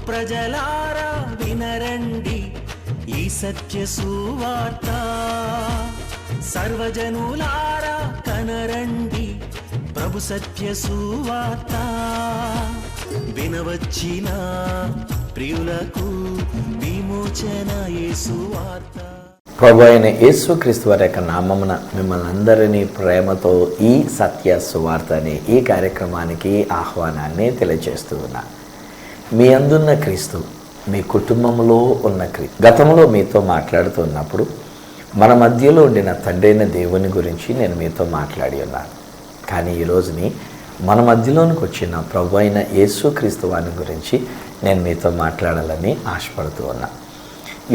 ప్రజలారా వినరండి ఈ సత్య సువార్త, సర్వజనులారా కనరండి ప్రభు సత్య సువార్త. వినవచ్చిన ప్రియులకు విమోచన యేసు వార్త. ప్రభు అయిన యేసుక్రీస్తు వారి యొక్క నామమున మిమ్మల్ని అందరినీ ప్రేమతో ఈ సత్య సువార్త అనే ఈ కార్యక్రమానికి ఆహ్వానాన్ని తెలియజేస్తూ ఉన్నా. మీ అందున్న క్రీస్తు, మీ కుటుంబంలో ఉన్న క్రీస్తు. గతంలో మీతో మాట్లాడుతున్నప్పుడు మన మధ్యలో ఉండిన తండ్రైన దేవుని గురించి నేను మీతో మాట్లాడి ఉన్నాను. కానీ ఈరోజుని మన మధ్యలోనికి వచ్చిన ప్రభు అయిన యేసుక్రీస్తు వారి గురించి నేను మీతో మాట్లాడాలని ఆశపడుతూ ఉన్నా.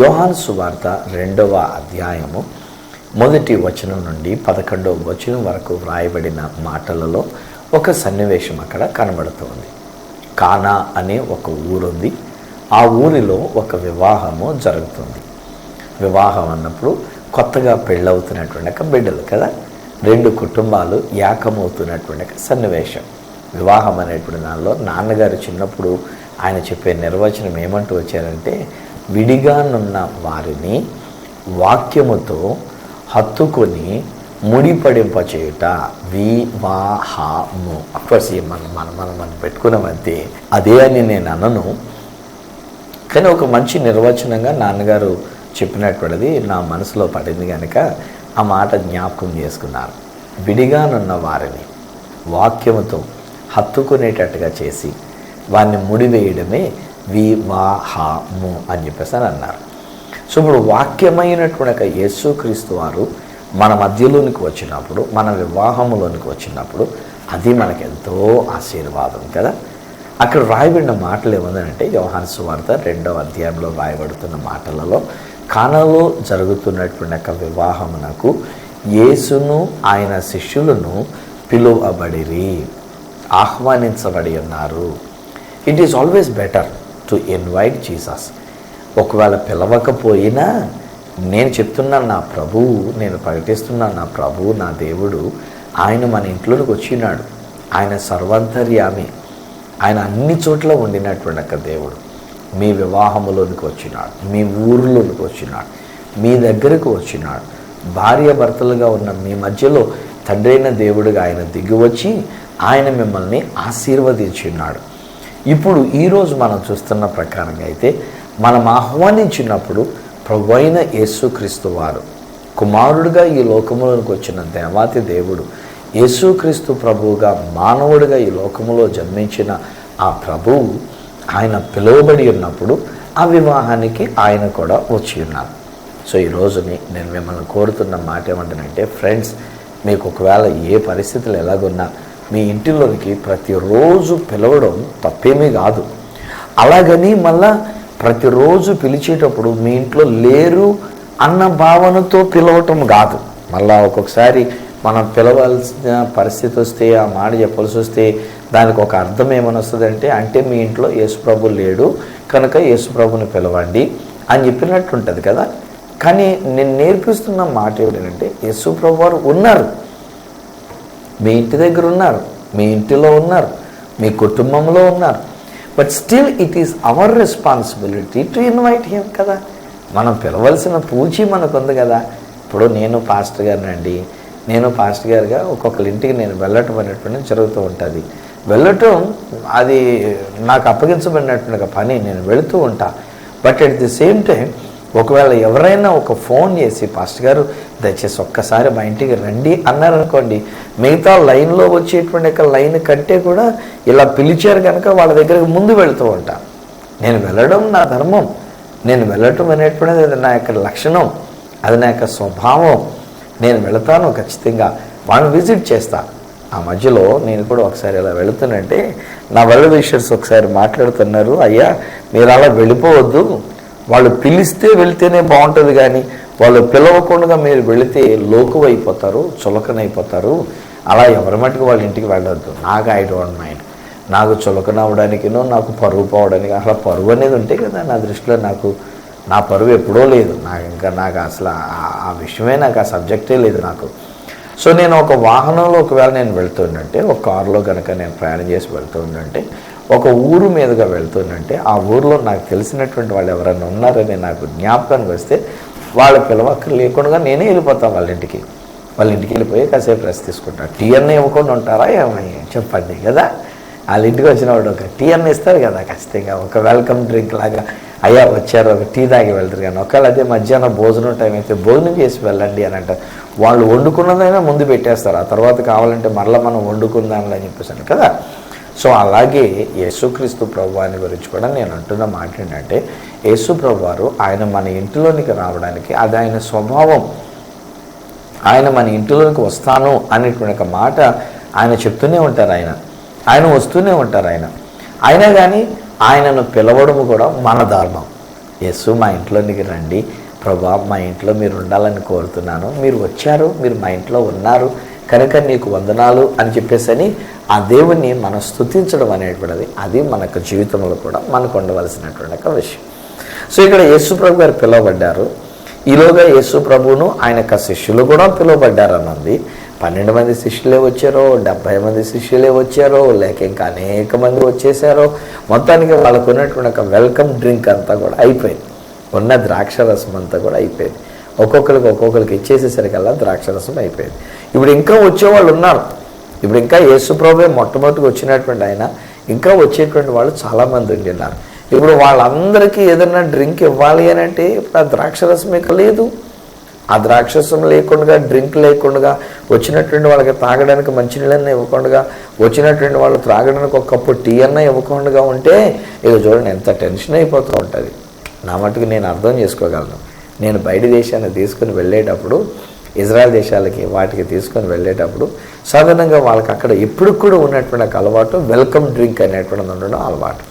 యోహాను సువార్త 2వ అధ్యాయము 1వ వచనం నుండి 11వ వచనం వరకు వ్రాయబడిన మాటలలో ఒక సన్నివేశం అక్కడ కనబడుతుంది. కానా అనే ఒక ఊరుంది. ఆ ఊరిలో ఒక వివాహము జరుగుతుంది. వివాహం అన్నప్పుడు కొత్తగా పెళ్ళవుతున్నటువంటి బిడ్డలు కదా, 2 కుటుంబాలు ఏకమవుతున్నటువంటి సన్నివేశం. వివాహం అనేటువంటి దానిలో నాన్నగారు చిన్నప్పుడు ఆయన చెప్పే నిర్వచనం ఏమంటూ వచ్చారంటే, విడిగానున్న వారిని వాక్యముతో హత్తుకొని ముడిపడింపచేయుట వివాహము. అఫ్కోర్స్ మనం పెట్టుకున్నామంతే, అదే అని నేను అనను. కానీ ఒక మంచి నిర్వచనంగా నాన్నగారు చెప్పినటువంటిది నా మనసులో పడింది కనుక ఆ మాట జ్ఞాపకం చేసుకున్నాను. విడిగానున్న వారిని వాక్యముతో హత్తుకునేటట్టుగా చేసి వారిని ముడివేయడమే వివాహము అని చెప్పేసి అని అన్నారు. సో ఇప్పుడు వాక్యమైనటువంటి యేసుక్రీస్తు వారు మన మధ్యలోనికి వచ్చినప్పుడు, మన వివాహంలోనికి వచ్చినప్పుడు అది మనకెంతో ఆశీర్వాదం కదా. అక్కడ రాయబడిన మాటలు ఏముందంటే, యోహాను సువార్త 2వ అధ్యాయంలో రాయబడుతున్న మాటలలో కానాలో జరుగుతున్నటువంటి వివాహమునకు యేసును ఆయన శిష్యులను పిలువబడిరి, ఆహ్వానించబడి ఉన్నారు. It is always better to invite Jesus. ఒకవేళ పిలవకపోయినా నేను చెప్తున్నాను, నా ప్రభువు, నేను ప్రకటిస్తున్నాను, నా ప్రభువు, నా దేవుడు, ఆయన మన ఇంట్లోకి వచ్చినాడు. ఆయన సర్వాంతర్యామి, ఆయన అన్ని చోట్ల ఉండినటువంటి దేవుడు మీ వివాహములోనికి వచ్చినాడు, మీ ఊరిలోనికి వచ్చినాడు, మీ దగ్గరకు వచ్చినాడు. భార్య భర్తలుగా ఉన్న మీ మధ్యలో తండ్రైన దేవుడిగా ఆయన దిగివచ్చి ఆయన మిమ్మల్ని ఆశీర్వదించున్నాడు. ఇప్పుడు ఈరోజు మనం చూస్తున్న ప్రకారంగా అయితే మనం ఆహ్వానించినప్పుడు ప్రభు అయిన యేసుక్రీస్తు వారు కుమారుడిగా ఈ లోకములోనికి వచ్చిన దేవాతి దేవుడు, యేసుక్రీస్తు ప్రభువుగా మానవుడిగా ఈ లోకములో జన్మించిన ఆ ప్రభువు ఆయన పిలువబడి ఉన్నప్పుడు ఆ వివాహానికి ఆయన కూడా వచ్చి ఉన్నారు. సో ఈరోజుని నేను మిమ్మల్ని కోరుతున్న మాట ఏమంటానంటే, ఫ్రెండ్స్, మీకు ఒకవేళ ఏ పరిస్థితులు ఎలాగున్నా మీ ఇంటిలోనికి ప్రతిరోజు పిలవడం తప్పేమీ కాదు. అలాగని మళ్ళా ప్రతిరోజు పిలిచేటప్పుడు మీ ఇంట్లో లేరు అన్న భావనతో పిలవటం కాదు. మళ్ళా ఒక్కొక్కసారి మనం పిలవాల్సిన పరిస్థితి వస్తే, ఆ మాట చెప్పాల్సి వస్తే దానికి ఒక అర్థం ఏమని వస్తుందంటే, అంటే మీ ఇంట్లో యేసుప్రభు లేడు కనుక యేసుప్రభుని పిలవండి అని చెప్పినట్టు ఉంటుంది కదా. కానీ నేను నేర్పిస్తున్న మాట ఏమిటంటే, యేసుప్రభు వారు ఉన్నారు, మీ ఇంటి దగ్గర ఉన్నారు, మీ ఇంటిలో ఉన్నారు, మీ కుటుంబంలో ఉన్నారు. But still it is our responsibility to invite him కదా. మనం పిలవలసిన పూచి మనకు ఉంది కదా. ఇప్పుడు నేను పాస్టర్ గారినండి, నేను పాస్టర్ గారిగా ఒక్కొక్కరి ఇంటికి నేను వెళ్ళటం అనేటువంటిది జరుగుతూ ఉంటుంది. వెళ్ళటం అది నాకు అప్పగించబడినటువంటి పని, నేను వెళుతూ ఉంటా. But at the same time ఒకవేళ ఎవరైనా ఒక ఫోన్ చేసి, పాస్టర్ గారు దయచేసి ఒక్కసారి మా ఇంటికి రండి అన్నారనుకోండి, మిగతా లైన్లో వచ్చేటువంటి లైన్ కంటే కూడా ఇలా పిలిచారు కనుక వాళ్ళ దగ్గరకు ముందు వెళుతూ ఉంటా. నేను వెళ్ళడం నా ధర్మం, నేను వెళ్ళటం అనేటువంటిది అది నా యొక్క లక్షణం, అది నా యొక్క స్వభావం. నేను వెళతాను, ఖచ్చితంగా వాళ్ళని విజిట్ చేస్తాను. ఆ మధ్యలో నేను కూడా ఒకసారి ఇలా వెళుతున్నంటే నా వెల్ విషర్స్ ఒకసారి మాట్లాడుతున్నారు, అయ్యా మీరు అలా వెళ్ళిపోవద్దు, వాళ్ళు పిలిస్తే వెళితేనే బాగుంటుంది, కానీ వాళ్ళు పిలవకుండా మీరు వెళితే లోకువైపోతారు, చులకనైపోతారు, అలా ఎవరి మట్టుకు వాళ్ళ ఇంటికి వెళ్ళొద్దు. నాకు ఐ డోంట్ మైండ్, నాకు చులకన అవడానికినో నాకు పరువు పోవడానికి, అసలు పరువు అనేది ఉంటే కదా నా దృష్టిలో. నా పరువు ఎప్పుడో లేదు, నాకు అసలు ఆ విషయమే, నాకు ఆ సబ్జెక్టే లేదు నాకు. సో నేను ఒక వాహనంలో ఒకవేళ నేను వెళ్తుండంటే, ఒక కారులో కనుక నేను ప్రయాణం చేసి వెళ్తుండంటే ఒక ఊరు మీదుగా వెళ్తుందంటే ఆ ఊరిలో నాకు తెలిసినటువంటి వాళ్ళు ఎవరైనా ఉన్నారని నాకు జ్ఞాపకానికి వస్తే వాళ్ళ పిలవక్కర్ లేకుండా నేనే వెళ్ళిపోతాను వాళ్ళ ఇంటికి వెళ్ళిపోయి కాసేపు రెస్ట్ తీసుకుంటాను. టీ అన్న ఇవ్వకుండా ఉంటారా ఏమని చెప్పండి కదా. వాళ్ళ ఇంటికి వచ్చినప్పుడు ఒక టీ అన్న ఇస్తారు కదా ఖచ్చితంగా, ఒక వెల్కమ్ డ్రింక్ లాగా. అయ్యా వచ్చారు ఒక టీ తాగి వెళ్తారు. కానీ ఒకవేళ అదే మధ్యాహ్నం భోజనం టైం అయితే భోజనం చేసి వెళ్ళండి అని అంటారు. వాళ్ళు వండుకున్నదైనా ముందు పెట్టేస్తారు, ఆ తర్వాత కావాలంటే మరలా మనం వండుకుందాంలే అని చెప్పేసాను కదా. సో అలాగే యేసుక్రీస్తు ప్రభువాని గురించి కూడా నేను అంటున్న మాట ఏంటంటే, యేసు ప్రభువారు ఆయన మన ఇంటిలోనికి రావడానికి అది ఆయన స్వభావం. ఆయన మన ఇంటిలోనికి వస్తాను అనేటువంటి ఒక మాట ఆయన చెప్తూనే ఉంటారు, ఆయన వస్తూనే ఉంటారు. అయినా కానీ ఆయనను పిలవడము కూడా మన ధర్మం. యేసు మా ఇంట్లోనికి రండి ప్రభా, మా ఇంట్లో మీరు ఉండాలని కోరుతున్నాను, మీరు వచ్చారు, మీరు మా ఇంట్లో ఉన్నారు కనుక నీకు వందనాలు అని చెప్పేసి ఆ దేవుణ్ణి మనం స్తుతించడం అనేటువంటిది అది మనకు జీవితంలో కూడా మనకు ఉండవలసినటువంటి ఒక విషయం. సో ఇక్కడ యేసు ప్రభు గారు పిలువబడ్డారు. ఈలోగా యేసు ప్రభువును ఆయన యొక్క శిష్యులు కూడా పిలువబడ్డారు అన్నది. 12 మంది శిష్యులే వచ్చారో, 70 మంది శిష్యులే వచ్చారో, లేక ఇంకా అనేక మంది వచ్చేసారో, మొత్తానికి వాళ్ళకు ఉన్నటువంటి ఒక వెల్కమ్ డ్రింక్ అంతా కూడా అయిపోయింది. ఉన్న ద్రాక్షరసం అంతా కూడా అయిపోయింది. ఒక్కొక్కరికి ఇచ్చేసేసరికల్లా ద్రాక్షరసం అయిపోయింది. ఇప్పుడు ఇంకా వచ్చేవాళ్ళు ఉన్నారు. ఇప్పుడు ఇంకా యేసు ప్రభువే మొట్టమొదటిగా వచ్చినటువంటి ఆయన, ఇంకా వచ్చేటువంటి వాళ్ళు చాలామంది ఉండిన్నారు. ఇప్పుడు వాళ్ళందరికీ ఏదైనా డ్రింక్ ఇవ్వాలి అని అంటే ఇప్పుడు ఆ ద్రాక్షరసం ఇక లేదు. ఆ ద్రాక్షరసం లేకుండా, డ్రింక్ లేకుండా, వచ్చినటువంటి వాళ్ళకి తాగడానికి మంచినీళ్ళన్నా ఇవ్వకుండా, వచ్చినటువంటి వాళ్ళు త్రాగడానికి ఒక కప్పు టీ అన్నా ఇవ్వకుండా ఉంటే ఇక చూడండి ఎంత టెన్షన్ అయిపోతూ ఉంటుంది. నా మటుకు నేను అర్థం చేసుకోగలను. నేను బయట దేశాన్ని తీసుకుని వెళ్ళేటప్పుడు, ఇజ్రాయెల్ దేశాలకి వాటికి తీసుకొని వెళ్ళేటప్పుడు సాధారణంగా వాళ్ళకి అక్కడ ఎప్పుడు కూడా ఉన్నటువంటి ఒక అలవాటు వెల్కమ్ డ్రింక్ అనేటువంటిది ఉండడం అలవాటు.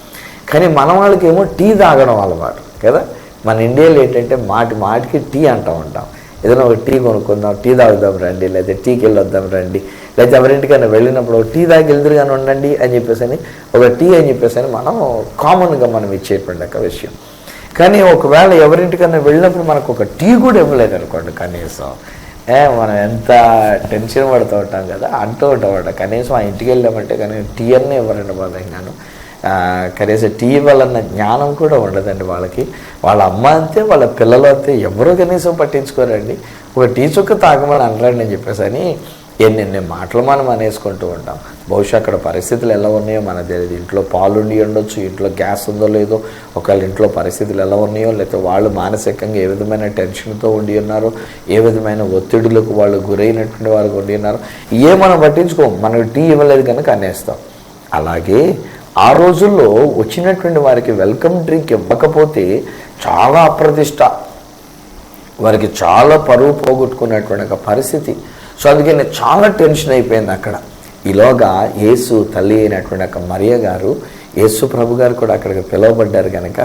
కానీ మన వాళ్ళకి ఏమో టీ తాగడం అలవాటు కదా. మన ఇండియాలో ఏంటంటే మాటికి టీ అంటూ ఉంటాం. ఏదైనా ఒక టీ కొనుక్కుందాం, టీ తాగుదాం రండి, లేదా టీకి వెళ్ళొద్దాం రండి, లేదా ఎవరింటికైనా వెళ్ళినప్పుడు ఒక టీ తాగి వెళ్తురు కానీ ఉండండి అని చెప్పేసి ఒక టీ అని చెప్పేసి మనం కామన్గా మనం ఇచ్చేటువంటి ఒక విషయం. కానీ ఒకవేళ ఎవరింటికైనా వెళ్ళినప్పుడు మనకు ఒక టీ కూడా ఇవ్వలేదు అనుకోండి, కనీసం మనం ఎంత టెన్షన్ పడుతూ ఉంటాం కదా, అంటూ ఉంటాం. కనీసం ఆ ఇంటికి వెళ్ళామంటే కనీసం టీ అన్నీ ఇవ్వరండి బాధంగాను. కనీసం టీ ఇవ్వాలన్న జ్ఞానం కూడా ఉండదండి వాళ్ళకి. వాళ్ళ అమ్మ అంతే, వాళ్ళ పిల్లలు అంతే, ఎవరో కనీసం పట్టించుకోరండి. ఒక టీ చుక్క తాగమని అనరండి అని చెప్పేసి అని ఎన్ని మాటలు మనం అనేసుకుంటూ ఉంటాం. బహుశా అక్కడ పరిస్థితులు ఎలా ఉన్నాయో మనకు తెలియదు. ఇంట్లో పాలు ఉండి ఉండొచ్చు, ఇంట్లో గ్యాస్ ఉందో లేదో, ఒకవేళ ఇంట్లో పరిస్థితులు ఎలా ఉన్నాయో, లేకపోతే వాళ్ళు మానసికంగా ఏ విధమైన టెన్షన్తో ఉండి ఉన్నారో, ఏ విధమైన ఒత్తిడులకు వాళ్ళు గురైనటువంటి వాళ్ళు ఉండి ఉన్నారో మనం పట్టించుకోము. మనకు టీ ఇవ్వలేదు కనుక అనేస్తాం. అలాగే ఆ రోజుల్లో వచ్చినటువంటి వారికి వెల్కమ్ డ్రింక్ ఇవ్వకపోతే చాలా అప్రతిష్ట, వారికి చాలా పరువు పోగొట్టుకున్నటువంటి ఒక పరిస్థితి. సో అందుకని చాలా టెన్షన్ అయిపోయింది అక్కడ. ఈలోగా యేసు తల్లి అయినటువంటి ఒక మరియ గారు, యేసు ప్రభు గారు కూడా అక్కడికి పిలువబడ్డారు కనుక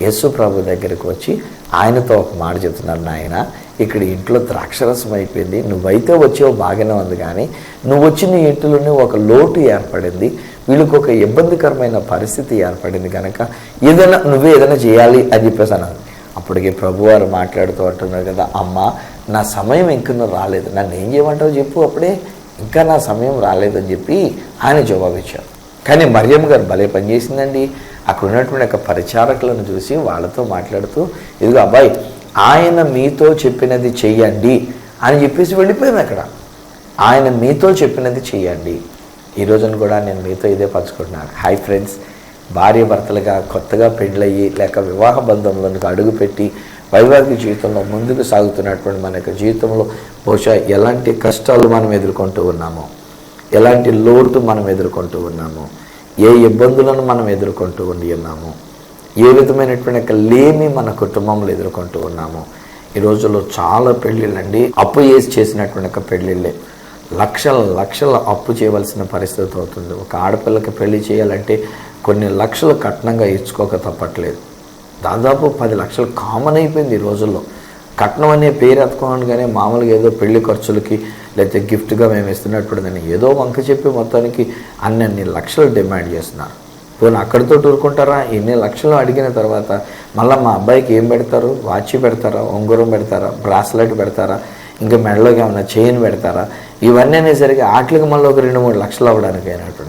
యేసు ప్రభు దగ్గరికి వచ్చి ఆయనతో ఒక మాట చెప్తున్నారు, నాయన ఇక్కడ ఇంట్లో ద్రాక్షరసం అయిపోయింది, నువ్వైతే వచ్చేవు బాగానే ఉంది, కానీ నువ్వు వచ్చిన ఇంట్లోనే ఒక లోటు ఏర్పడింది, వీళ్ళకి ఒక ఇబ్బందికరమైన పరిస్థితి ఏర్పడింది కనుక నువ్వే ఏదైనా చేయాలి అని చెప్పేసి అన్నది. అప్పటికి ప్రభువారు మాట్లాడుతూ అంటున్నారు కదా, అమ్మ నా సమయం ఇంకా రాలేదు, నన్ను ఏం చేయమంటావు చెప్పు, అప్పుడే ఇంకా నా సమయం రాలేదని చెప్పి ఆయన జవాబిచ్చారు. కానీ మరియమ్మ గారు భలే పనిచేసిందండి. అక్కడ ఉన్నటువంటి ఒక పరిచారకులను చూసి వాళ్ళతో మాట్లాడుతూ, ఇదిగో అబ్బాయి ఆయన మీతో చెప్పినది చెయ్యండి అని చెప్పేసి వెళ్ళిపోయింది. అక్కడ ఆయన మీతో చెప్పినది చెయ్యండి. ఈ రోజున కూడా నేను మీతో ఇదే పంచుకుంటున్నాను. హాయ్ ఫ్రెండ్స్, భార్య భర్తలుగా కొత్తగా పెళ్ళయ్యి లేక వివాహ బంధంలోనికి అడుగుపెట్టి వైవాహిక జీవితంలో ముందుకు సాగుతున్నటువంటి మన యొక్క జీవితంలో బహుశా ఎలాంటి కష్టాలు మనం ఎదుర్కొంటూ ఉన్నామో, ఎలాంటి లోటు మనం ఎదుర్కొంటూ ఉన్నామో, ఏ ఇబ్బందులను మనం ఎదుర్కొంటూ ఉండి ఉన్నామో, ఏ విధమైనటువంటి యొక్క లేమి మన కుటుంబంలో ఎదుర్కొంటూ ఉన్నామో. ఈ రోజుల్లో చాలా పెళ్ళిళ్ళండి అప్పు చేసినటువంటి ఒక పెళ్ళిళ్ళే. లక్షల అప్పు చేయవలసిన పరిస్థితి అవుతుంది. ఒక ఆడపిల్లకి పెళ్లి చేయాలంటే కొన్ని లక్షలు కట్నంగా ఇచ్చుకోక తప్పట్లేదు. దాదాపు 10 లక్షలు కామన్ అయిపోయింది ఈ రోజుల్లో. కట్నం అనే పేరు ఎత్తుకోగానే మామూలుగా ఏదో పెళ్లి ఖర్చులకి లేకపోతే గిఫ్ట్గా మేము ఇస్తున్నట్టుదని ఏదో వంక చెప్పి మొత్తానికి అన్ని లక్షలు డిమాండ్ చేస్తున్నారు. పోనీ అక్కడితో ఊరుకుంటారా? ఇన్ని లక్షలు అడిగిన తర్వాత మళ్ళీ మా అబ్బాయికి ఏం పెడతారు? వాచ్ పెడతారా, ఉంగరం పెడతారా, బ్రాస్లెట్ పెడతారా, ఇంకా మెడలోకి ఏమైనా చైన్ పెడతారా? ఇవన్నీ అనేసరికి వాటికి మళ్ళీ ఒక 2-3 లక్షలు అవ్వడానికి అయినట్టు.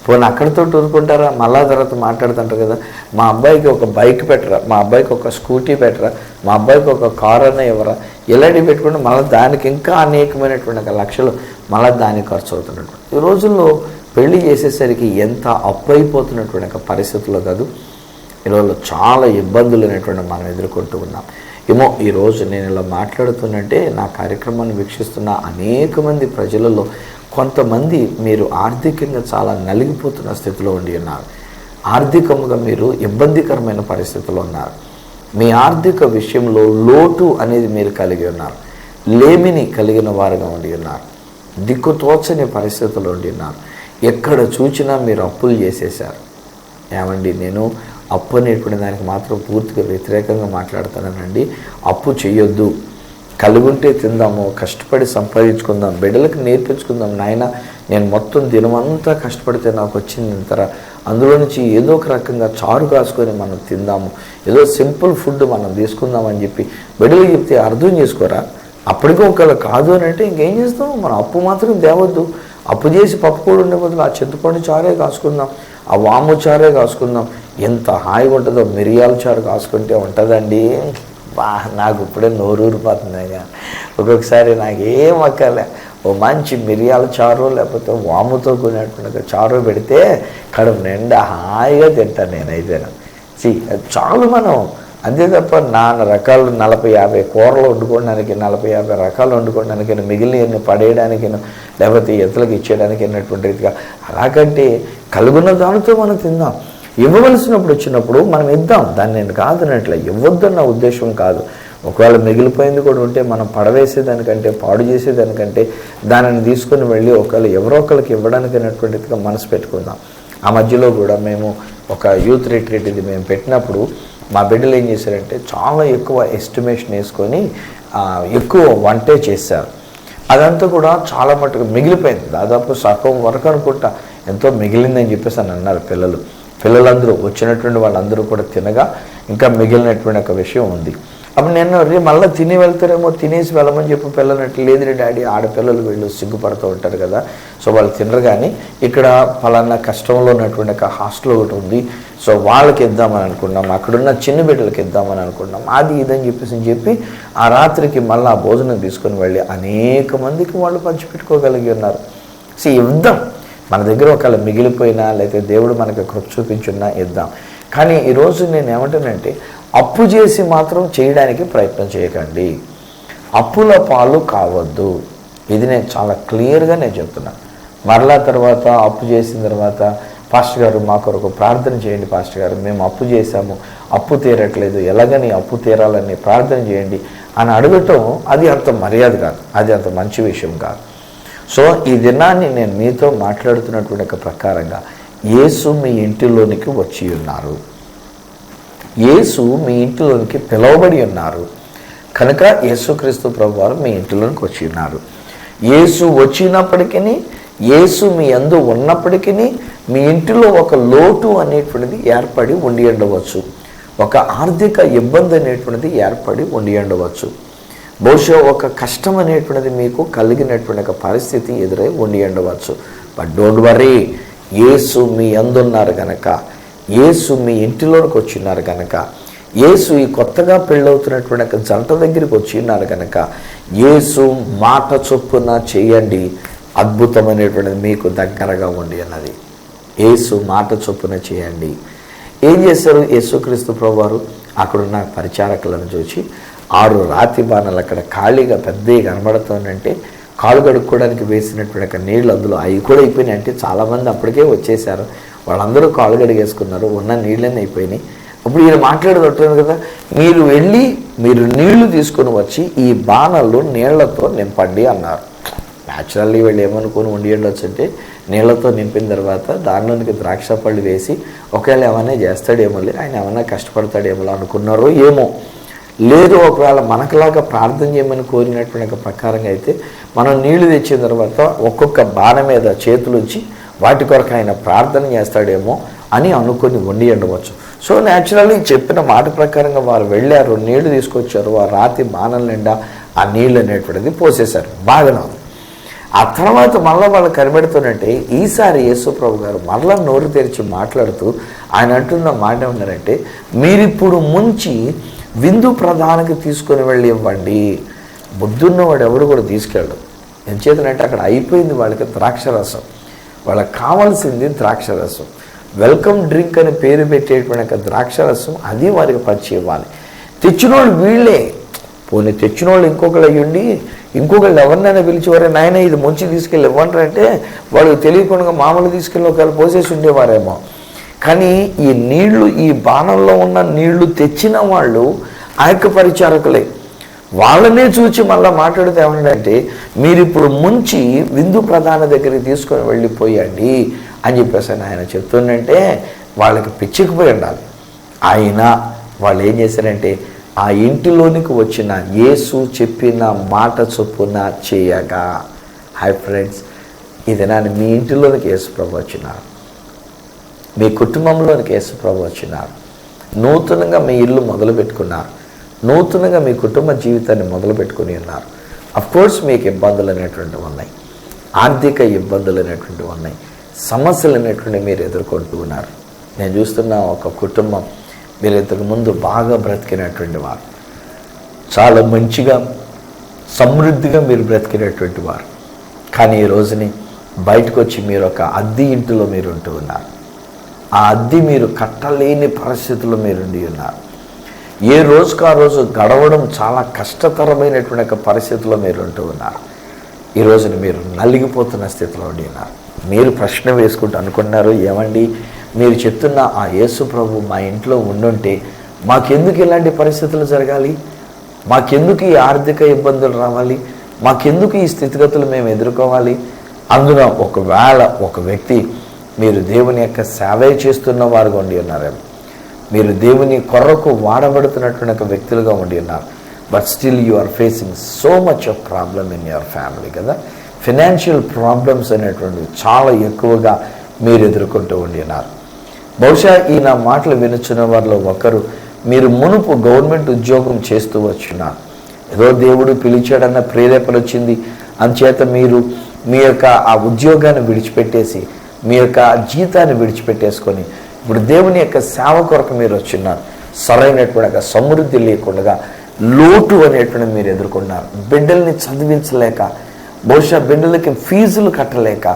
పోనీ అక్కడితో ఊరుకుంటారా? మళ్ళా తర్వాత మాట్లాడుతుంటారు కదా, మా అబ్బాయికి ఒక బైక్ పెట్టరా, మా అబ్బాయికి ఒక స్కూటీ పెట్టరా, మా అబ్బాయికి ఒక కారు అన్న ఇవ్వరా, ఇలాంటివి పెట్టుకుంటే మళ్ళీ దానికి ఇంకా అనేకమైనటువంటి లక్షలు మళ్ళీ దానికి ఖర్చు అవుతున్నట్టు. ఈ రోజుల్లో పెళ్లి చేసేసరికి ఎంత అప్పు అయిపోతున్నటువంటి పరిస్థితుల్లో కాదు, ఈరోజు చాలా ఇబ్బందులు అనేటువంటి మనం ఎదుర్కొంటూ ఉన్నాం. ఏమో ఈరోజు నేను ఇలా మాట్లాడుతున్నట్టే నా కార్యక్రమాన్ని వీక్షిస్తున్న అనేక మంది ప్రజలలో కొంతమంది మీరు ఆర్థికంగా చాలా నలిగిపోతున్న స్థితిలో ఉండి ఉన్నారు. ఆర్థికంగా మీరు ఇబ్బందికరమైన పరిస్థితుల్లో ఉన్నారు. మీ ఆర్థిక విషయంలో లోటు అనేది మీరు కలిగి ఉన్నారు. లేమిని కలిగిన వారుగా ఉండి ఉన్నారు. దిక్కుతోచని పరిస్థితుల్లో ఉండి ఉన్నారు. ఎక్కడ చూసినా మీరు అప్పులు చేసేశారు. ఏమండి, నేను అప్పు అనేటువంటి దానికి మాత్రం పూర్తిగా వ్యతిరేకంగా మాట్లాడుతానండి. అప్పు చేయొద్దు, కలుగుంటే తిందాము, కష్టపడి సంపాదించుకుందాం, బిడ్డలకు నేర్పించుకుందాం. నాయన నేను మొత్తం దినమంతా కష్టపడితే నాకు వచ్చింది ఇంతరా, అందులో నుంచి ఏదో ఒక రకంగా చారు కాసుకొని మనం తిందాము, ఏదో సింపుల్ ఫుడ్ మనం తీసుకుందామని చెప్పి బిడ్డలు చెప్తే అర్థం చేసుకోరా? అప్పటికీ ఒకవేళ కాదు అని అంటే ఇంకేం చేస్తాం? మనం అప్పు మాత్రం తేవద్దు. అప్పు చేసి పప్పు కూడా ఉండే బదులు ఆ చింతపండు చారే కాసుకుందాం, ఆ వాము చారే కాసుకుందాం. ఎంత హాయిగా ఉంటుందో. మిరియాల చారు కాసుకుంటే ఉంటుందండి. నాకు ఇప్పుడే నోరూరిపోతున్నాయిగా. ఒక్కొక్కసారి నాకేం అక్కర్లే, ఓ మంచి మిరియాల చారు లేకపోతే వాముతో కొనేటువంటి చారు పెడితే కడుపు నిండా హాయిగా తింటాను నేనైతే. చాలు మనం, అంతే తప్ప 4 రకాలు 40-50 కూరలు వండుకోవడానికి, 40-50 రకాలు వండుకోవడానికి, మిగిలిన పడేయడానికి లేకపోతే ఇతరులకు ఇచ్చేయడానికి అన్నటువంటి రీతిగా అలాగంటే కలుగున్న దానితో మనం తిందాం. ఇవ్వవలసినప్పుడు వచ్చినప్పుడు మనం ఇద్దాం. దాన్ని నేను కాదనట్లే, ఇవ్వద్దన్న ఉద్దేశం కాదు. ఒకవేళ మిగిలిపోయింది కూడా ఉంటే మనం పడవేసేదానికంటే, పాడు చేసేదానికంటే దానిని తీసుకుని వెళ్ళి ఒకవేళ ఎవరో ఒకరికి ఇవ్వడానికి అన్నటువంటిదిగా మనసు పెట్టుకుందాం. ఆ మధ్యలో కూడా మేము ఒక యూత్ రిట్రీట్ ఇది మేము పెట్టినప్పుడు మా బిడ్డలు ఏం చేశారంటే చాలా ఎక్కువ ఎస్టిమేషన్ వేసుకొని ఎక్కువ వంటే చేశారు. అదంతా కూడా చాలా మటుకు మిగిలిపోయింది. దాదాపు సగం వరకు అనుకుంటా ఎంతో మిగిలిందని చెప్పేసి అని అన్నారు పిల్లలందరూ వచ్చినటువంటి వాళ్ళందరూ కూడా తినగా ఇంకా మిగిలినటువంటి ఒక విషయం ఉంది. అప్పుడు నేను మళ్ళీ తిని వెళ్తారేమో, తినేసి వెళ్ళమని చెప్పి పిల్లనట్టు లేదు డాడీ, ఆడపిల్లలు వీళ్ళు సిగ్గుపడుతూ ఉంటారు కదా, సో వాళ్ళు తినరు. కానీ ఇక్కడ పలానా కష్టంలో ఉన్నటువంటి ఒక హాస్టల్ ఒకటి ఉంది, సో వాళ్ళకి ఇద్దామని అనుకున్నాం, అక్కడున్న చిన్న బిడ్డలకి ఇద్దామని అనుకున్నాం, అది ఇదని చెప్పి ఆ రాత్రికి మళ్ళీ ఆ భోజనం తీసుకొని వెళ్ళి అనేక మందికి వాళ్ళు పంచిపెట్టుకోగలిగి ఉన్నారు. సో ఇద్దాం, మన దగ్గర ఒకవేళ మిగిలిపోయినా లేకపోతే దేవుడు మనకి కృప చూపించున్నా ఇద్దాం. కానీ ఈరోజు నేను ఏమంటానంటే అప్పు చేసి మాత్రం చేయడానికి ప్రయత్నం చేయకండి. అప్పుల పాలు కావద్దు. ఇది నేను చాలా క్లియర్గా నేను చెప్తున్నాను. మరలా తర్వాత అప్పు చేసిన తర్వాత పాస్టర్ గారు మా కొరకు ప్రార్థన చేయండి, పాస్టర్ గారు మేము అప్పు చేశాము, అప్పు తీరట్లేదు, ఎలాగని అప్పు తీరాలని ప్రార్థన చేయండి అని అడగటం అది అంత మర్యాద కాదు, అది అంత మంచి విషయం కాదు. సో ఈ దినాన్ని నేను మీతో మాట్లాడుతున్నటువంటి ఒక ప్రకారంగా యేసు మీ ఇంటిలోనికి వచ్చి ఉన్నారు. యేసు మీ ఇంటిలోనికి పిలువబడి ఉన్నారు కనుక యేసుక్రీస్తు ప్రభువారు మీ ఇంటిలోనికి వచ్చి ఉన్నారు. యేసు వచ్చినప్పటికీ, యేసు మీ యందు ఉన్నప్పటికీ మీ ఇంటిలో ఒక లోటు అనేటువంటిది ఏర్పడి ఉండి ఉండవచ్చు, ఒక ఆర్థిక ఇబ్బంది అనేటువంటిది ఏర్పడి ఉండి ఉండవచ్చు, బహుశా ఒక కష్టం అనేటువంటిది మీకు కలిగినటువంటి ఒక పరిస్థితి ఎదురై ఉండి ఉండవచ్చు. బట్ డోంట్ వరీ, యేసు మీ యందు ఉన్నారు కనుక, యేసు మీ ఇంటిలోనికి వచ్చిన్నారు కనుక, యేసు ఈ కొత్తగా పెళ్ళవుతున్నటువంటి ఒక జంట దగ్గరికి వచ్చి ఉన్నారు కనుక యేసు మాట చొప్పున చేయండి, అద్భుతమైనటువంటిది మీకు దగ్గరగా ఉండి అన్నది. యేసు మాట చొప్పున చేయండి. ఏం చేశారు యేసుక్రీస్తు ప్రభువారు? అక్కడున్న పరిచారకులను చూసి 6 రాతి బాణాలు అక్కడ ఖాళీగా పెద్దవి కనబడుతుందంటే కాలు కడుక్కోవడానికి వేసినటువంటి ఒక నీళ్ళు అందులో అవి కూడా అయిపోయినాయి. అంటే చాలామంది అప్పటికే వచ్చేసారు, వాళ్ళందరూ కాలు కడిగేసుకున్నారు, ఉన్న నీళ్ళని అయిపోయినాయి. అప్పుడు ఈయన మాట్లాడుతుంటారు కదా, మీరు వెళ్ళి మీరు నీళ్లు తీసుకొని వచ్చి ఈ బాణలు నీళ్లతో నింపండి అన్నారు. న్యాచురల్లీ వీళ్ళు ఏమనుకొని ఉండి ఉండొచ్చు అంటే నీళ్లతో నింపిన తర్వాత దానిలోనికి ద్రాక్ష పళ్ళు వేసి ఒకవేళ ఏమైనా చేస్తాడేమో, ఆయన ఏమైనా కష్టపడతాడేమో అనుకున్నారో ఏమో. లేదు ఒకవేళ మనకులాగా ప్రార్థన చేయమని కోరినటువంటి ప్రకారంగా అయితే మనం నీళ్లు తెచ్చిన తర్వాత ఒక్కొక్క బాణ మీద చేతులుంచి వాటి కొరకు ఆయన ప్రార్థన చేస్తాడేమో అని అనుకొని ఉండి ఉండవచ్చు. సో న్యాచురల్లీ చెప్పిన మాట ప్రకారంగా వారు వెళ్ళారు, నీళ్లు తీసుకొచ్చారు, ఆ రాతి బాణల నిండా ఆ నీళ్ళు అనేటువంటిది పోసేశారు. బాగానే ఉంది. ఆ తర్వాత మళ్ళీ వాళ్ళు కనిపెడుతున్నట్టే ఈసారి యేసుప్రభు గారు మళ్ళా నోరు తెరిచి మాట్లాడుతూ ఆయన అంటున్న మాట ఏమన్నారంటే, మీరిప్పుడు ముంచి విందు ప్రధానికి తీసుకొని వెళ్ళి ఇవ్వండి. బుద్ధున్నవాడు ఎవడు కూడా తీసుకెళ్ళడు. ఎంచేతనంటే అక్కడ అయిపోయింది వాళ్ళకి ద్రాక్షరసం. వాళ్ళకి కావాల్సింది ద్రాక్షరసం. వెల్కమ్ డ్రింక్ అని పేరు పెట్టేటువంటి ద్రాక్షరసం అది వారికి పంచి ఇవ్వాలి. తెచ్చిన వాళ్ళు వీళ్ళే. పోనీ తెచ్చిన వాళ్ళు ఇంకొకళ్ళు అయ్యుండి ఇంకొకళ్ళు ఎవరినైనా పిలిచేవారే, నాయన ఇది ముంచి తీసుకెళ్ళి ఇవ్వండి అంటే వాళ్ళు తెలియకుండా మామూలు తీసుకెళ్ళి ఒకవేళ పోసేసి ఉండేవారేమో. కానీ ఈ నీళ్లు, ఈ బాణంలో ఉన్న నీళ్లు తెచ్చిన వాళ్ళు ఆ యొక్క పరిచారకులే. వాళ్ళనే చూచి మళ్ళీ మాట్లాడితే ఏమంటే, మీరు ఇప్పుడు ముంచి విందు ప్రధాన దగ్గరికి తీసుకొని వెళ్ళిపోయండి అని చెప్పేసి ఆయన చెప్తుందంటే వాళ్ళకి పిచ్చికిపోయి ఉండాలి. అయినా వాళ్ళు ఏం చేశారంటే, ఆ ఇంటిలోనికి వచ్చిన యేసు చెప్పిన మాట చొప్పున చేయగా. హాయ్ ఫ్రెండ్స్, ఇది నాన్న మీ ఇంటిలోనికి యేసు ప్రభు వచ్చినారు, మీ కుటుంబంలోనికి యేసు ప్రభు వచ్చినారు. నూతనంగా మీ ఇల్లు మొదలు పెట్టుకున్నారు, నూతనంగా మీ కుటుంబ జీవితాన్ని మొదలు పెట్టుకుని ఉన్నారు. అఫ్కోర్స్ మీకు ఇబ్బందులు అనేటువంటివి ఉన్నాయి, ఆర్థిక ఇబ్బందులు అనేటువంటివి ఉన్నాయి, సమస్యలు అనేటువంటివి మీరు ఎదుర్కొంటూ ఉన్నారు. నేను చూస్తున్న ఒక కుటుంబం, మీరు ఇంతకుముందు బాగా బ్రతికినటువంటి వారు, చాలా మంచిగా సమృద్ధిగా మీరు బ్రతికినటువంటి వారు. కానీ ఈ రోజుని బయటకు వచ్చి మీరు ఒక అద్దె ఇంటిలో మీరు ఉంటూ ఉన్నారు. ఆ అద్దె మీరు కట్టలేని పరిస్థితుల్లో మీరుండి ఉన్నారు. ఏ రోజుకు ఆ రోజు గడవడం చాలా కష్టతరమైనటువంటి ఒక పరిస్థితిలో మీరు ఉంటూ ఉన్నారు. ఈ రోజున మీరు నలిగిపోతున్న స్థితిలో ఉండి ఉన్నారు. మీరు ప్రశ్న వేసుకుంటూ అనుకున్నారు, ఏమండి మీరు చెప్తున్న ఆ యేసు ప్రభు మా ఇంట్లో ఉండుంటే మాకెందుకు ఇలాంటి పరిస్థితులు జరగాలి, మాకెందుకు ఈ ఆర్థిక ఇబ్బందులు రావాలి, మాకెందుకు ఈ స్థితిగతులు మేము ఎదుర్కోవాలి. అందులో ఒకవేళ ఒక వ్యక్తి మీరు దేవుని యొక్క సేవ చేస్తున్న వారుగా ఉండి ఉన్నారేమో, మీరు దేవుని కొరకు వాడబడుతున్నటువంటి ఒక వ్యక్తులుగా ఉండి ఉన్నారు. But still you are facing so much of problem in your family కదా. ఫినాన్షియల్ ప్రాబ్లమ్స్ అనేటువంటివి చాలా ఎక్కువగా మీరు ఎదుర్కొంటూ ఉండి ఉన్నారు. బహుశా ఈ నా మాటలు వినుచున్న వారిలో ఒకరు మీరు మునుపు గవర్నమెంట్ ఉద్యోగం చేస్తూ వచ్చున్నారు. ఏదో దేవుడు పిలిచాడన్న ప్రేరేపణ వచ్చింది, అందుచేత మీరు మీ యొక్క ఆ ఉద్యోగాన్ని విడిచిపెట్టేసి మీ యొక్క జీతాన్ని విడిచిపెట్టేసుకొని ఇప్పుడు దేవుని యొక్క సేవ కొరకు మీరు వచ్చున్నారు. సరైనటువంటి సమృద్ధి లేకుండా లోటు అనేటువంటి మీరు ఎదుర్కొన్నారు. బిడ్డల్ని చదివించలేక, బహుశా బిడ్డలకి ఫీజులు కట్టలేక,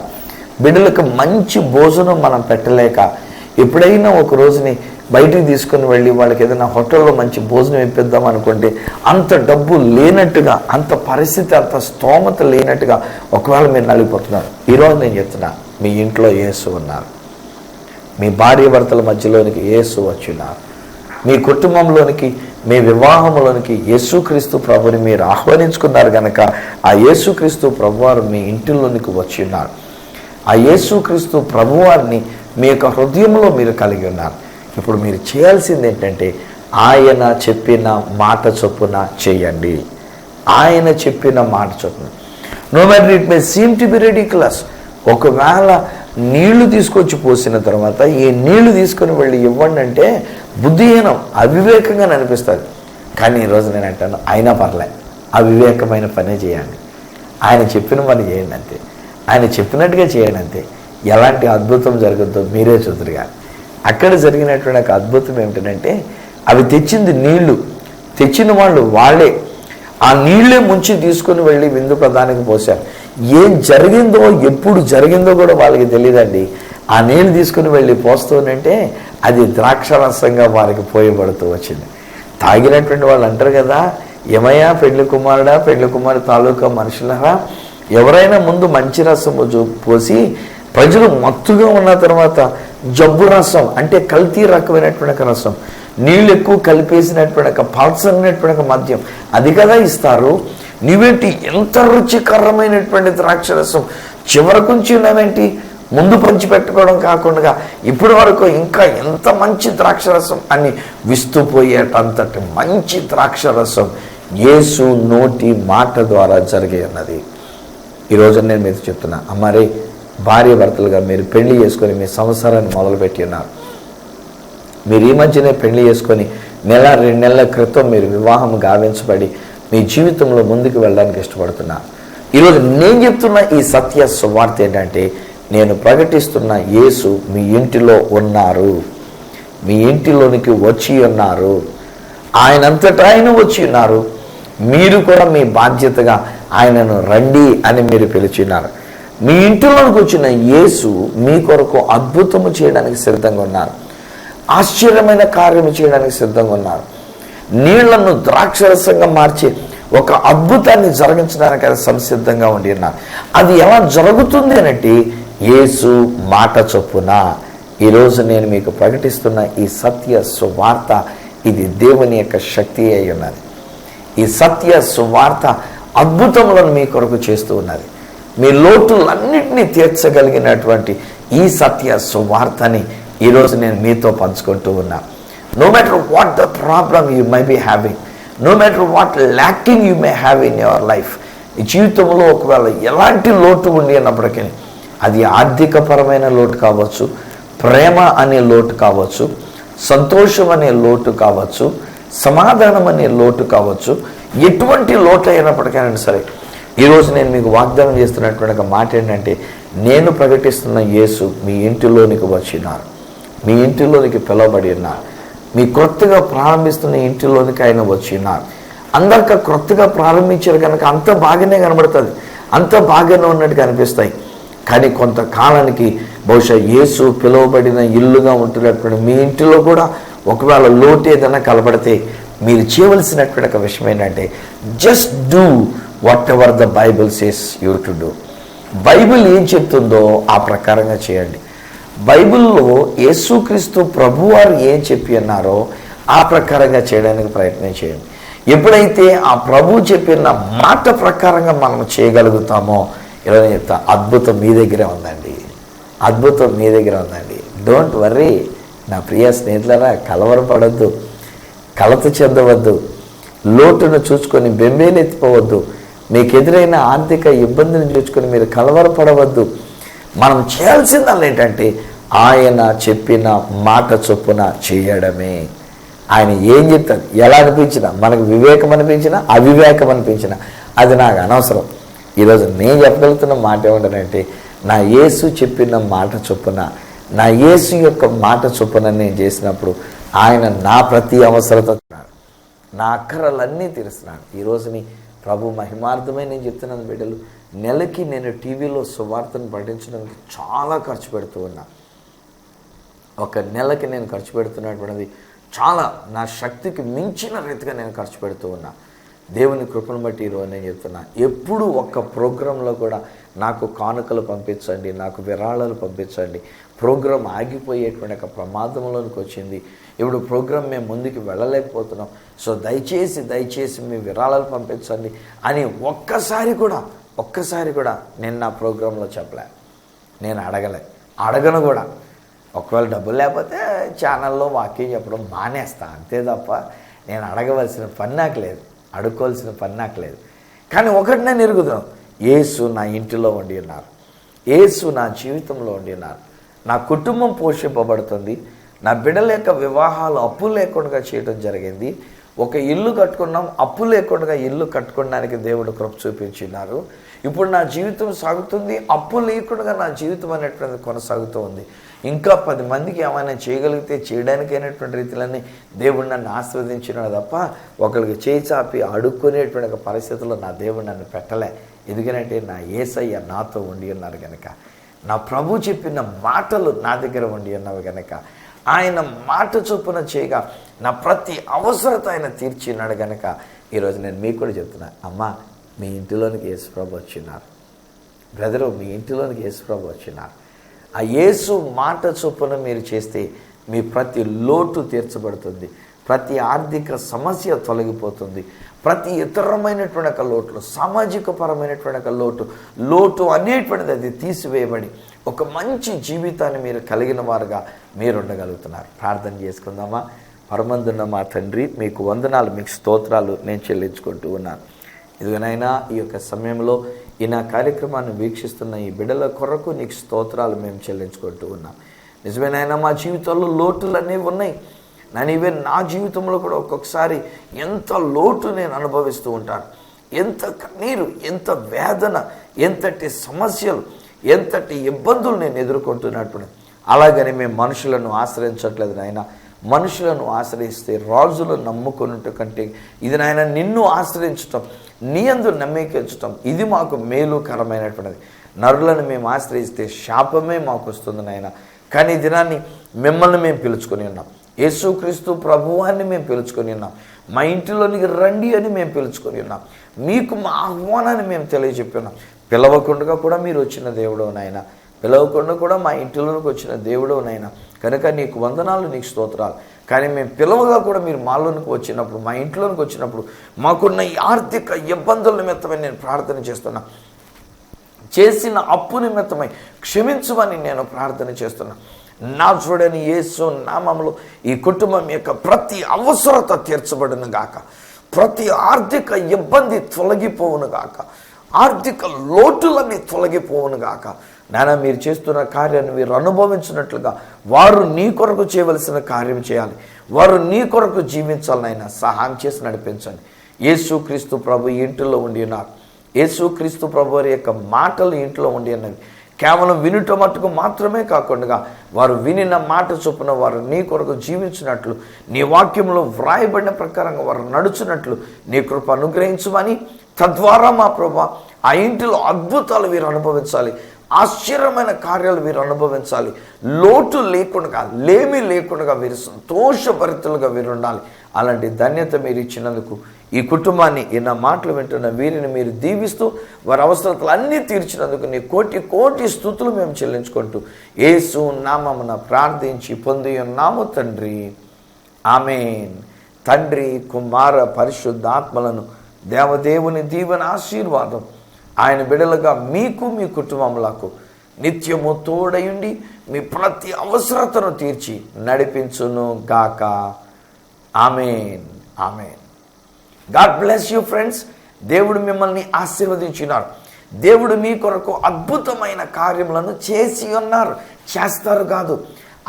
బిడ్డలకు మంచి భోజనం మనం పెట్టలేక, ఎప్పుడైనా ఒక రోజుని బయటికి తీసుకొని వెళ్ళి వాళ్ళకి ఏదైనా హోటల్లో మంచి భోజనం ఇప్పిద్దాం అనుకుంటే అంత డబ్బు లేనట్టుగా, అంత పరిస్థితి, అంత స్తోమత లేనట్టుగా ఒకవేళ మీరు నలిగిపోతున్నారు. ఈరోజు నేను చెప్తున్నా, మీ ఇంట్లో యేసు ఉన్నారు, మీ భార్య భర్తల మధ్యలోనికి యేసు వచ్చినారు, మీ కుటుంబంలోనికి, మీ వివాహంలోనికి యేసుక్రీస్తు ప్రభుని మీరు ఆహ్వానించుకున్నారు కనుక ఆ యేసుక్రీస్తు ప్రభువారు మీ ఇంటిలోనికి వచ్చి ఉన్నారు. ఆ యేసుక్రీస్తు ప్రభువారిని మీ యొక్క హృదయంలో మీరు కలిగి ఉన్నారు. ఇప్పుడు మీరు చేయాల్సింది ఏంటంటే ఆయన చెప్పిన మాట చొప్పున చేయండి. ఆయన చెప్పిన మాట చొప్పున. No matter it may seem to be ridiculous. ఒకవేళ నీళ్లు తీసుకొచ్చి పోసిన తర్వాత ఈ నీళ్లు తీసుకొని వెళ్ళి ఇవ్వండి అంటే బుద్ధిహీనం, అవివేకంగా అనిపిస్తుంది. కానీ ఈరోజు నేను అంటాను, అయినా పర్లే, అవివేకమైన పనే చేయండి. ఆయన చెప్పిన పని చేయండి అంతే, ఆయన చెప్పినట్టుగా చేయండి అంతే. ఎలాంటి అద్భుతం జరుగుతుందో మీరే చూద్దరు. కానీ అక్కడ జరిగినటువంటి ఒక అద్భుతం ఏమిటంటే, అవి తెచ్చింది నీళ్లు, తెచ్చిన వాళ్ళు వాళ్ళే ఆ నీళ్లే ముంచి తీసుకుని వెళ్ళి విందు ప్రధానికి పోశారు. ఏం జరిగిందో, ఎప్పుడు జరిగిందో కూడా వాళ్ళకి తెలియదండి. ఆ నీళ్ళు తీసుకుని వెళ్ళి పోస్తూనంటే అది ద్రాక్షరసంగా వారికి పోయబడుతూ వచ్చింది. తాగినటువంటి వాళ్ళు అంటారు కదా, ఏమయ్యా పెళ్లి కుమారుడా, పెళ్లి కుమారు తాలూకా మనుషులరా, ఎవరైనా ముందు మంచి రసము పోసి ప్రజలు మత్తుగా ఉన్న తర్వాత జబ్బు రసం అంటే కల్తీ రకమైనటువంటి రసం, నీళ్ళు ఎక్కువ కలిపేసినటువంటి పల్సమైనటువంటి మద్యం అది కదా ఇస్తారు. నీవేంటి ఎంత రుచికరమైనటువంటి ద్రాక్షరసం చివరకు ఉన్నావేంటి, ముందు పంచి పెట్టుకోవడం కాకుండా ఇప్పటి వరకు ఇంకా ఎంత మంచి ద్రాక్షరసం అని విస్తుపోయేటంతటి మంచి ద్రాక్షరసం యేసు నోటి మాట ద్వారా జరిగే అన్నది. ఈరోజు నేను మీరు చెప్తున్నా, అమ్మారే భార్య భర్తలుగా మీరు పెళ్లి చేసుకొని మీ సంసారాన్ని మొదలుపెట్టి ఉన్నారు. మీరు ఈ మధ్యనే పెళ్లి చేసుకొని 1-2 నెలల క్రితం మీరు వివాహం గావించబడి మీ జీవితంలో ముందుకు వెళ్ళడానికి ఇష్టపడుతున్నారు. ఈరోజు నేను చెప్తున్న ఈ సత్య సువార్త ఏంటంటే, నేను ప్రకటిస్తున్న యేసు మీ ఇంటిలో ఉన్నారు, మీ ఇంటిలోనికి వచ్చి ఉన్నారు, ఆయనంతటా ఆయన వచ్చి ఉన్నారు. మీరు కూడా మీ బాధ్యతగా ఆయనను రండి అని మీరు పిలిచినారు. మీ ఇంటిలోనికి వచ్చిన యేసు మీ కొరకు అద్భుతము చేయడానికి సిద్ధంగా ఉన్నారు, ఆశ్చర్యమైన కార్యము చేయడానికి సిద్ధంగా ఉన్నారు. నీళ్లను ద్రాక్షరసంగా మార్చి ఒక అద్భుతాన్ని జరిగించడానికి ఆయన సంసిద్ధంగా ఉండి ఉన్నారు. అది ఎలా జరుగుతుంది అనంటే, యేసు మాట చొప్పున. ఈరోజు నేను మీకు ప్రకటిస్తున్న ఈ సత్య సువార్త, ఇది దేవుని యొక్క శక్తి అయి ఉన్నది. ఈ సత్య సువార్త అద్భుతములను మీ కొరకు చేస్తూ ఉన్నది. మీ లోటులన్నింటినీ తీర్చగలిగినటువంటి ఈ సత్య సువార్తని ఈరోజు నేను మీతో పంచుకుంటూ ఉన్నా. No matter what the problem you may be having, no matter what lacking you may have in your life. ఈ జీవితంలో ఒకవేళ ఎలాంటి లోటు ఉండి అన్నప్పటికీ, అది ఆర్థికపరమైన లోటు కావచ్చు, ప్రేమ అనే లోటు కావచ్చు, సంతోషం అనే లోటు కావచ్చు, సమాధానం అనే లోటు కావచ్చు, ఎటువంటి లోటు అయినప్పటికైనా సరే, ఈరోజు నేను మీకు వాగ్దానం చేస్తున్నటువంటి ఒక మాట ఏంటంటే, నేను ప్రకటిస్తున్న యేసు మీ ఇంటిలోనికి వచ్చినారు, మీ ఇంటిలోనికి పిలువబడి ఉన్నారు, మీ క్రొత్తగా ప్రారంభిస్తున్న ఇంటిలోనికి ఆయన వచ్చినారు. అందరికీ క్రొత్తగా ప్రారంభించారు కనుక అంత బాగానే కనబడుతుంది, అంత బాగానే ఉన్నట్టుగా అనిపిస్తాయి. కానీ కొంతకాలానికి బహుశా యేసు పిలువబడిన ఇల్లుగా ఉంటున్నటువంటి మీ ఇంటిలో కూడా ఒకవేళ లోటు ఏదైనా కలబడితే, మీరు చేయవలసినటువంటి ఒక విషయం ఏంటంటే, just do what ever the Bible says you to do. Bible ఏం చెప్తుందో ఆ ప్రకారంగా చేయండి. బైబిల్లో యేసుక్రీస్తు ప్రభువారు ఏం చెప్పి అన్నారో ఆ ప్రకారంగా చేయడానికి ప్రయత్నం చేయండి. ఎప్పుడైతే ఆ ప్రభు చెప్పిన మాట ప్రకారంగా మనం చేయగలుగుతామో, ఇలా చెప్తా, అద్భుతం మీ దగ్గరే ఉందండి, అద్భుతం మీ దగ్గర ఉందండి. డోంట్ వర్రీ నా ప్రియ స్నేహితులారా, కలవరపడద్దు, కలత చెందవద్దు, లోటును చూసుకొని బెంబేలెత్తిపోవద్దు, మీకు ఎదురైన ఆర్థిక ఇబ్బందిని చూసుకొని మీరు కలవరపడవద్దు. మనం చేయాల్సిందల్లా ఏంటంటే, ఆయన చెప్పిన మాట చొప్పున చేయడమే. ఆయన ఏం చెప్తాడు, ఎలా అనిపించినా, మనకు వివేకం అనిపించినా అవివేకం అనిపించినా అది నాకు అనవసరం. ఈరోజు నేను చెప్పగలుగుతున్న మాట ఏమంటానంటే, నా యేసు చెప్పిన మాట చొప్పున, నా యేసు యొక్క మాట చొప్పున నేను చేసినప్పుడు ఆయన నా ప్రతి అవసరత, నా అక్కరలన్నీ తీరుస్తున్నాడు. ఈరోజుని ప్రభు మహిమార్థమై నేను చెప్తున్నాను బిడ్డలు, నెలకి నేను టీవీలో సువార్తను పఠించడానికి చాలా ఖర్చు పెడుతూ ఉన్నా. ఒక నెలకి నేను ఖర్చు పెడుతున్నటువంటిది చాలా నా శక్తికి మించిన రీతిగా నేను ఖర్చు పెడుతూ ఉన్నా. దేవుని కృపను బట్టి ఈరోజు నేను చెప్తున్నా, ఎప్పుడు ఒక్క ప్రోగ్రాంలో కూడా నాకు కానుకలు పంపించండి, నాకు విరాళాలు పంపించండి, ప్రోగ్రాం ఆగిపోయేటువంటి ఒక ప్రమాదంలోనికి వచ్చింది, ఇప్పుడు ప్రోగ్రాం మేము ముందుకు వెళ్ళలేకపోతున్నాం, సో దయచేసి మీ విరాళాలు పంపించండి అని ఒక్కసారి కూడా నేను నా ప్రోగ్రాంలో చెప్పలే, నేను అడగను కూడా. ఒకవేళ డబ్బులు లేకపోతే ఛానల్లో వాక్యం చెప్పడం మానేస్తా, అంతే తప్ప నేను అడగవలసిన పని నాకు లేదు, అడుక్కోవాల్సిన పని నాకు లేదు. కానీ ఒకటి నేను ఎరుగుదాం, యేసు నా ఇంటిలో ఉండి ఉన్నారు, యేసు నా జీవితంలో ఉండి ఉన్నారు, నా కుటుంబం పోషింపబడుతుంది, నా బిడ్డల యొక్క వివాహాలు అప్పు లేకుండా చేయడం జరిగింది, ఒక ఇల్లు కట్టుకున్నాం, అప్పు లేకుండా ఇల్లు కట్టుకోవడానికి దేవుడు కృప చూపించినారు, ఇప్పుడు నా జీవితం సాగుతుంది, అప్పు లేకుండా నా జీవితం అనేటువంటిది కొనసాగుతూ ఉంది. ఇంకా 10 మందికి ఏమైనా చేయగలిగితే చేయడానికి అయినటువంటి రీతిలన్నీ దేవుడు నన్ను ఆస్వాదించినాడు తప్ప ఒకరికి చేయి చాపి అడుక్కునేటువంటి ఒక పరిస్థితుల్లో నా దేవుడు నన్ను పెట్టలే. ఎందుకంటే నా యేసయ్య నాతో ఉండి ఉన్నారు కనుక, నా ప్రభు చెప్పిన మాటలు నా దగ్గర ఉండి ఉన్నవి కనుక, ఆయన మాట చొప్పున చేయగా నా ప్రతి అవసరత ఆయన తీర్చినాడు కనుక, ఈరోజు నేను మీకు కూడా చెప్తున్నా, అమ్మా మీ ఇంటిలోనికి యేసుప్రభు వచ్చినారు, బ్రదరు మీ ఇంటిలోనికి యేసుప్రభు వచ్చినారు. ఆ యేసు మాట చొప్పున మీరు చేస్తే మీ ప్రతి లోటు తీర్చబడుతుంది, ప్రతి ఆర్థిక సమస్య తొలగిపోతుంది, ప్రతి ఇతరమైనటువంటి ఒక లోటు, సామాజిక పరమైనటువంటి ఒక లోటు అనేటువంటిది అది తీసివేయబడి ఒక మంచి జీవితాన్ని మీరు కలిగిన వారుగా మీరు ఉండగలుగుతున్నారు. ప్రార్థన చేసుకుందామా. పరమందున్న మా తండ్రి, మీకు వందనాలు, మీకు స్తోత్రాలు నేను చెల్లించుకుంటూ ఉన్నాను. ఇదిగోనైనా ఈ యొక్క సమయంలో ఈ నా కార్యక్రమాన్ని వీక్షిస్తున్న ఈ బిడ్డల కొరకు నీకు స్తోత్రాలు మేము చెల్లించుకుంటూ ఉన్నాం. నిజమేనైనా మా జీవితంలో లోటులు అనేవి ఉన్నాయి. నా జీవితంలో కూడా ఒక్కొక్కసారి ఎంత లోటు నేను అనుభవిస్తూ ఉంటాను. ఎంత కన్నీరు, ఎంత వేదన, ఎంతటి సమస్యలు, ఎంతటి ఇబ్బందులు నేను ఎదుర్కొంటున్నట్టు. అలాగని మేము మనుషులను ఆశ్రయించట్లేదు నాయన. మనుషులను ఆశ్రయిస్తే రాజులను నమ్ముకున్నట్టు కంటే ఇది నాయన నిన్ను ఆశ్రయించటం, నీ యందు నమ్మకంచటం, ఇది మాకు మేలుకరమైనటువంటిది. నరులను మేము ఆశ్రయిస్తే శాపమే మాకు వస్తుంది నాయన. కానీ ఈ దినాన్ని మిమ్మల్ని మేము పిలుచుకొని ఉన్నాం, యేసుక్రీస్తు ప్రభువాన్ని మేము పిలుచుకొని ఉన్నాం, మా ఇంటిలోనికి రండి అని మేము పిలుచుకొని ఉన్నాం, మీకు మా ఆహ్వానాన్ని మేము తెలియజెప్పి ఉన్నాం. పిలవకుండా కూడా మీరు వచ్చిన దేవుడు నాయన, పిలవకుండా కూడా మా ఇంటిలోనికి వచ్చిన దేవుడు నాయన. కనుక నీకు వందనాలు, నీకు స్తోత్రాలు. కానీ మేము పిలవగా కూడా మీరు మాలోనికి వచ్చినప్పుడు, మా ఇంట్లోనికి వచ్చినప్పుడు మాకున్న ఈ ఆర్థిక ఇబ్బందుల నిమిత్తమై నేను ప్రార్థన చేస్తున్నా. చేసిన అప్పు నిమిత్తమై క్షమించమని నేను ప్రార్థన చేస్తున్నా. నా చూడని యేసు నామములో ఈ కుటుంబం యొక్క ప్రతి అవసరత తీర్చబడును గాక, ప్రతి ఆర్థిక ఇబ్బంది తొలగిపోవును గాక, ఆర్థిక లోటులన్నీ తొలగిపోవును గాక. నాన్న, మీరు చేస్తున్న కార్యాన్ని వీరు అనుభవించినట్లుగా వారు నీ కొరకు చేయవలసిన కార్యం చేయాలి, వారు నీ కొరకు జీవించాలి నాయన. సహాయం చేసి నడిపించండి. యేసుక్రీస్తు ప్రభు ఇంటిలో ఉండి ఉన్నారు. యేసుక్రీస్తు ప్రభు వారి యొక్క మాటలు ఇంట్లో ఉండి ఉన్నవి. కేవలం వినుట మట్టుకు మాత్రమే కాకుండా వారు వినిన మాట చొప్పున వారు నీ కొరకు జీవించినట్లు, నీ వాక్యంలో వ్రాయబడిన ప్రకారంగా వారు నడుచున్నట్లు నీ కృప అనుగ్రహించమని, తద్వారా మా ప్రభు ఆ ఇంటిలో అద్భుతాలు వీరు అనుభవించాలి, ఆశ్చర్యమైన కార్యాలు వీరు అనుభవించాలి, లోటు లేకుండా, లేమి లేకుండా వీరు సంతోషభరితులుగా వీరు ఉండాలి. అలాంటి ధన్యత మీరు ఇచ్చినందుకు ఈ కుటుంబాన్ని, నా మాటలు వింటున్న వీరిని మీరు దీవిస్తూ వారి అవసరతలు అన్నీ తీర్చినందుకు నీ కోటి కోటి స్తుతులు మేము చెల్లించుకుంటూ యేసు నామమున ప్రార్థించి పొంది ఉన్నాము తండ్రి, ఆమేన్. తండ్రి, కుమార, పరిశుద్ధాత్మలను దేవదేవుని దీవెన ఆశీర్వాదం ఆయన బిడలుగా మీకు, మీ కుటుంబములకు నిత్యము తోడయుండి మీ ప్రతి అవసరతను తీర్చి నడిపించును గాక. Amen, amen. God bless you friends. దేవుడు మిమ్మల్ని ఆశీర్వదించినారు. దేవుడు మీ కొరకు అద్భుతమైన కార్యములను చేసి ఉన్నారు. చేస్తారు కాదు,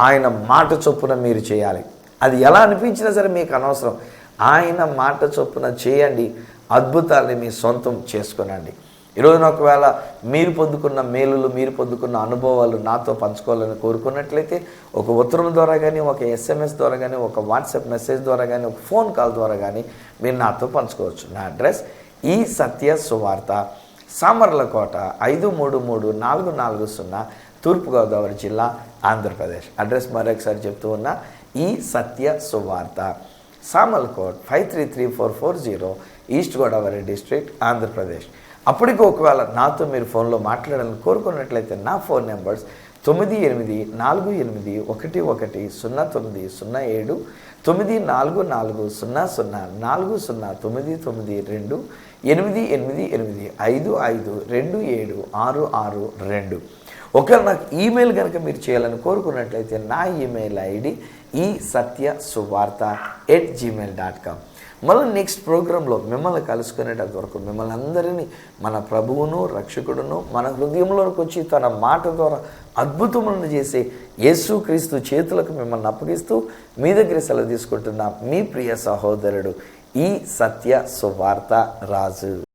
ఆయన మాట చొప్పున మీరు చేయాలి. అది ఎలా అనిపించినా సరే మీకు అనవసరం. ఆయన మాట చొప్పున చేయండి, అద్భుతాన్ని మీ సొంతం చేసుకునండి. ఈరోజున ఒకవేళ మీరు పొందుకున్న మేలులు, మీరు పొందుకున్న అనుభవాలు నాతో పంచుకోవాలని కోరుకున్నట్లయితే ఒక ఉత్తరం ద్వారా కానీ, ఒక SMS ద్వారా కానీ, ఒక వాట్సాప్ మెసేజ్ ద్వారా కానీ, ఒక ఫోన్ కాల్ ద్వారా కానీ మీరు నాతో పంచుకోవచ్చు. నా అడ్రస్ ఈ సత్య సువార్త, సామర్లకోట 533440, తూర్పుగోదావరి జిల్లా, ఆంధ్రప్రదేశ్. అడ్రస్ మరొకసారి చెప్తూ ఉన్నా, ఈ సత్య సువార్త, సామర్లకోట్ 533440, ఈస్ట్ గోదావరి డిస్ట్రిక్ట్, ఆంధ్రప్రదేశ్. అప్పటికి ఒకవేళ నాతో మీరు ఫోన్లో మాట్లాడాలని కోరుకున్నట్లయితే నా ఫోన్ నెంబర్స్ 9848110907, 9440040992, 8885526762. ఒకవేళ నాకు ఈమెయిల్ కనుక మీరు చేయాలని కోరుకున్నట్లయితే నా ఈమెయిల్ ఐడి esatyasuvarta@gmail.com. మళ్ళీ నెక్స్ట్ ప్రోగ్రాంలో మిమ్మల్ని కలుసుకునేటంత వరకు మిమ్మల్ని అందరినీ మన ప్రభువును, రక్షకుడును మన హృదయంలోకి వచ్చి తన మాట ద్వారా అద్భుతములను చేసే యేసుక్రీస్తు చేతులకు మిమ్మల్ని అప్పగిస్తూ మీ దగ్గర సెలవు తీసుకుంటున్న మీ ప్రియ సహోదరుడు ఈ సత్య సువార్త రాజు.